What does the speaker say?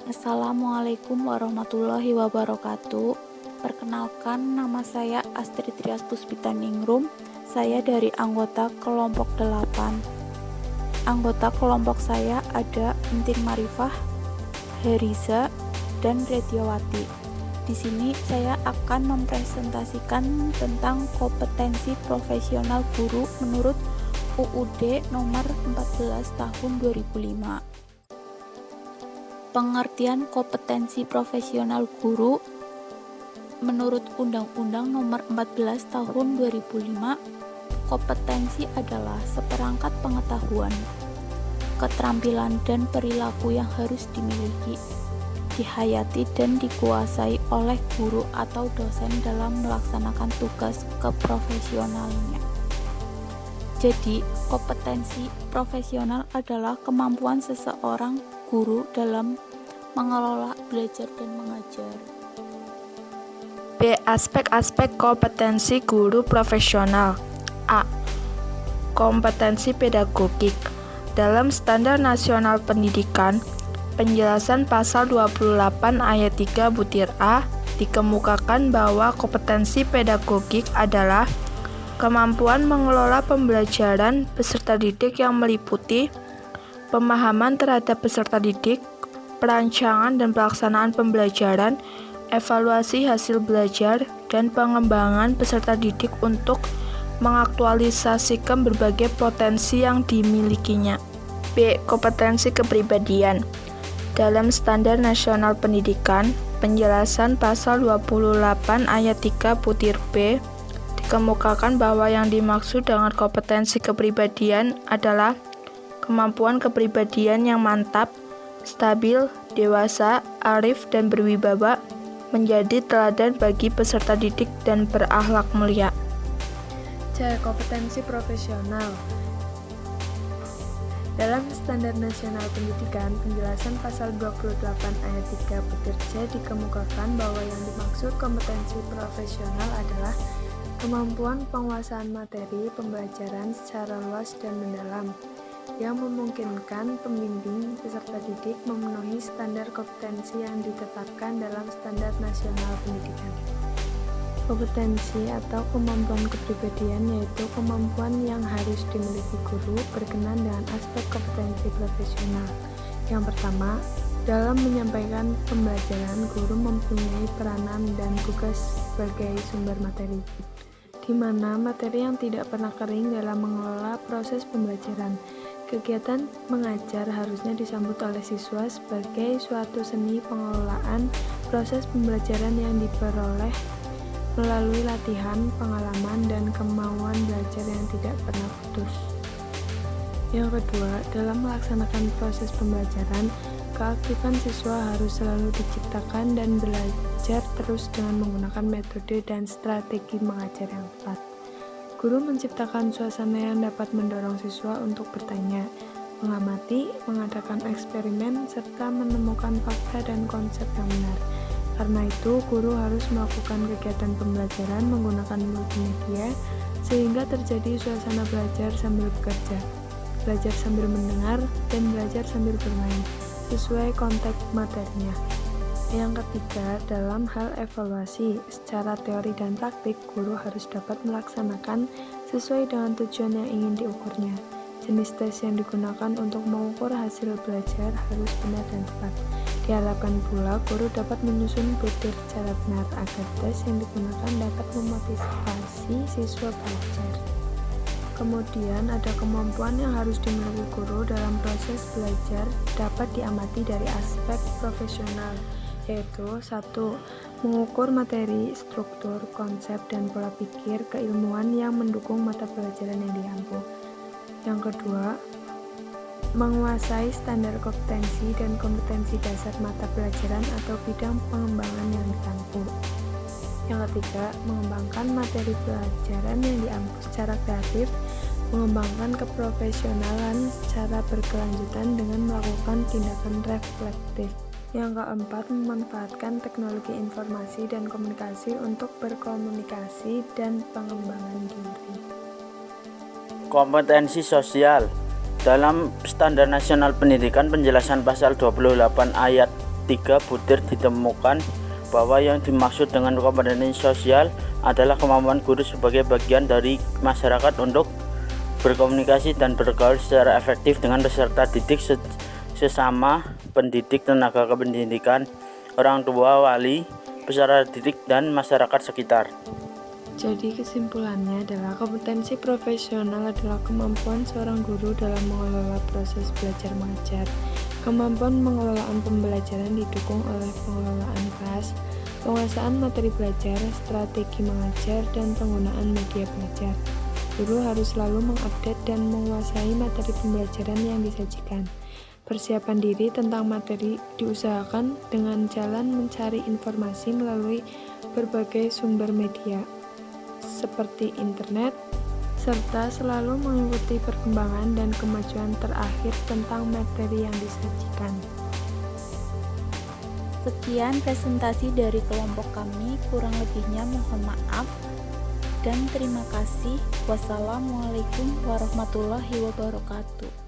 Assalamualaikum warahmatullahi wabarakatuh. Perkenalkan, nama saya Astrid Trias Puspitaningrum. Saya dari anggota kelompok 8. Anggota kelompok saya ada Entin Marifah, Heriza, dan Rediawati. Di sini saya akan mempresentasikan tentang kompetensi profesional guru menurut UUD nomor 14 tahun 2005. Pengertian kompetensi profesional guru menurut Undang-Undang nomor 14 tahun 2005, kompetensi adalah seperangkat pengetahuan, keterampilan dan perilaku yang harus dimiliki, dihayati dan dikuasai oleh guru atau dosen dalam melaksanakan tugas keprofesionalnya. Jadi, kompetensi profesional adalah kemampuan seseorang guru dalam mengelola belajar dan mengajar. B. Aspek-aspek kompetensi guru profesional. A. Kompetensi pedagogik. Dalam Standar Nasional Pendidikan, penjelasan pasal 28 ayat 3 butir A dikemukakan bahwa kompetensi pedagogik adalah kemampuan mengelola pembelajaran peserta didik yang meliputi pemahaman terhadap peserta didik, perancangan dan pelaksanaan pembelajaran, evaluasi hasil belajar, dan pengembangan peserta didik untuk mengaktualisasikan berbagai potensi yang dimilikinya. B. Kompetensi kepribadian. Dalam Standar Nasional Pendidikan, penjelasan pasal 28 ayat 3 butir B dikemukakan bahwa yang dimaksud dengan kompetensi kepribadian adalah kemampuan kepribadian yang mantap, stabil, dewasa, arif, dan berwibawa, menjadi teladan bagi peserta didik dan berakhlak mulia. C. Kompetensi profesional. Dalam Standar Nasional Pendidikan, penjelasan pasal 28 ayat 3 butir C dikemukakan bahwa yang dimaksud kompetensi profesional adalah kemampuan penguasaan materi pembelajaran secara luas dan mendalam, yang memungkinkan pembimbing peserta didik memenuhi standar kompetensi yang ditetapkan dalam Standar Nasional Pendidikan. Kompetensi atau kemampuan kepribadian yaitu kemampuan yang harus dimiliki guru berkenan dengan aspek kompetensi profesional. Yang pertama, dalam menyampaikan pembelajaran, guru mempunyai peranan dan tugas sebagai sumber materi, di mana materi yang tidak pernah kering dalam mengelola proses pembelajaran. Kegiatan mengajar harusnya disambut oleh siswa sebagai suatu seni pengelolaan proses pembelajaran yang diperoleh melalui latihan, pengalaman, dan kemauan belajar yang tidak pernah putus. Yang kedua, dalam melaksanakan proses pembelajaran, keaktifan siswa harus selalu diciptakan dan belajar terus dengan menggunakan metode dan strategi mengajar yang tepat. Guru menciptakan suasana yang dapat mendorong siswa untuk bertanya, mengamati, mengadakan eksperimen, serta menemukan fakta dan konsep yang benar. Karena itu, guru harus melakukan kegiatan pembelajaran menggunakan multimedia sehingga terjadi suasana belajar sambil bekerja, belajar sambil mendengar, dan belajar sambil bermain, sesuai konteks materinya. Yang ketiga, dalam hal evaluasi, secara teori dan praktik, guru harus dapat melaksanakan sesuai dengan tujuan yang ingin diukurnya. Jenis tes yang digunakan untuk mengukur hasil belajar harus benar dan tepat. Diharapkan pula, guru dapat menyusun butir secara benar agar tes yang digunakan dapat memotivasi siswa belajar. Kemudian ada kemampuan yang harus dimiliki guru dalam proses belajar dapat diamati dari aspek profesional, yaitu 1. Mengukur materi, struktur, konsep, dan pola pikir keilmuan yang mendukung mata pelajaran yang diampu. Yang kedua, menguasai standar kompetensi dan kompetensi dasar mata pelajaran atau bidang pengembangan yang ditempuh. Yang ketiga, mengembangkan materi pelajaran yang diampu secara kreatif, mengembangkan keprofesionalan secara berkelanjutan dengan melakukan tindakan reflektif. Yang keempat, memanfaatkan teknologi informasi dan komunikasi untuk berkomunikasi dan pengembangan diri. Kompetensi sosial. Dalam Standar Nasional Pendidikan, penjelasan pasal 28 ayat ketiga butir ditemukan bahwa yang dimaksud dengan kompetensi sosial adalah kemampuan guru sebagai bagian dari masyarakat untuk berkomunikasi dan bergaul secara efektif dengan peserta didik, sesama pendidik, tenaga kependidikan, orang tua, wali, peserta didik, dan masyarakat sekitar. Jadi kesimpulannya adalah kompetensi profesional adalah kemampuan seorang guru dalam mengelola proses belajar mengajar. Kemampuan pengelolaan pembelajaran didukung oleh pengelolaan kelas, penguasaan materi belajar, strategi mengajar, dan penggunaan media belajar. Guru harus selalu mengupdate dan menguasai materi pembelajaran yang disajikan. Persiapan diri tentang materi diusahakan dengan jalan mencari informasi melalui berbagai sumber media, seperti internet, serta selalu mengikuti perkembangan dan kemajuan terakhir tentang materi yang disajikan. Sekian presentasi dari kelompok kami, kurang lebihnya mohon maaf. Dan terima kasih. Wassalamualaikum warahmatullahi wabarakatuh.